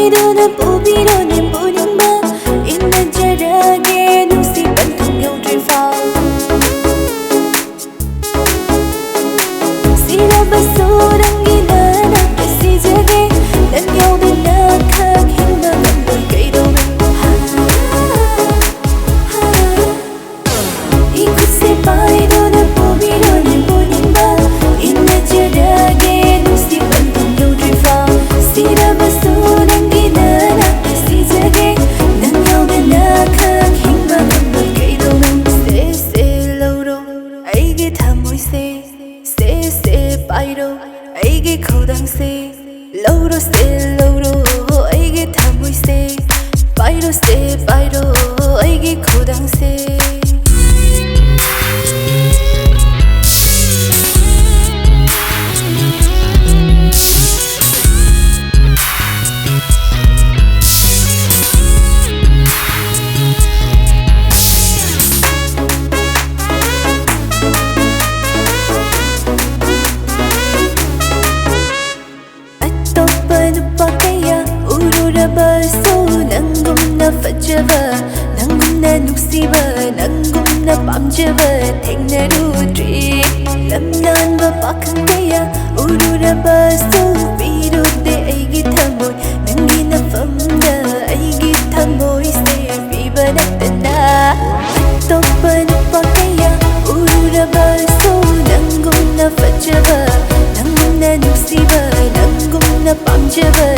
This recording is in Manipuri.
ꯅꯪꯅ ꯄꯨꯕꯤꯔꯣꯅꯦ ꯄꯨꯅꯤꯡꯕ ꯏꯟꯅꯖꯔꯒꯦ ꯅꯨꯡꯁꯤꯕꯟ ꯊꯨꯡ ꯌꯧꯗ꯭ꯔꯤꯐꯥꯎ ꯁꯤꯔꯕꯁꯨ ꯅꯪꯒꯤ ꯅꯥꯅꯛꯇ ꯁꯤꯖꯒꯦ ꯅꯪ ꯌꯥꯎꯗꯅ ꯈꯛ ꯍꯤꯡꯕ ꯉꯝꯂꯣꯏ ꯀꯩꯗꯧꯋꯦ 이 굿새 바위로는 뽀비로는 보닌다 인내절하게 눈빛만 동요를 봐 시라바소 남기는 앞에 시작에 난 여긴 나각 힘만 널 깨도는 세세로로 아이게 다 모이세 세세 바위로 아이게 고당세 로로 세로로 아이게 다 모이세 바위로 세 바위로 아이게 고당세 낭금나 빠져봐 낭금나 녹시봐 낭금나 밤잡아 택나루드리 람난바 박한게야 우르라봐서 비로대 아이기 타모이 낭기나 펌나 아이기 타모이 세비바 낙단나 또빠는 빠게야 우르라봐서 낭금나 빠져봐 낭금나 녹시봐 낭금나 밤잡아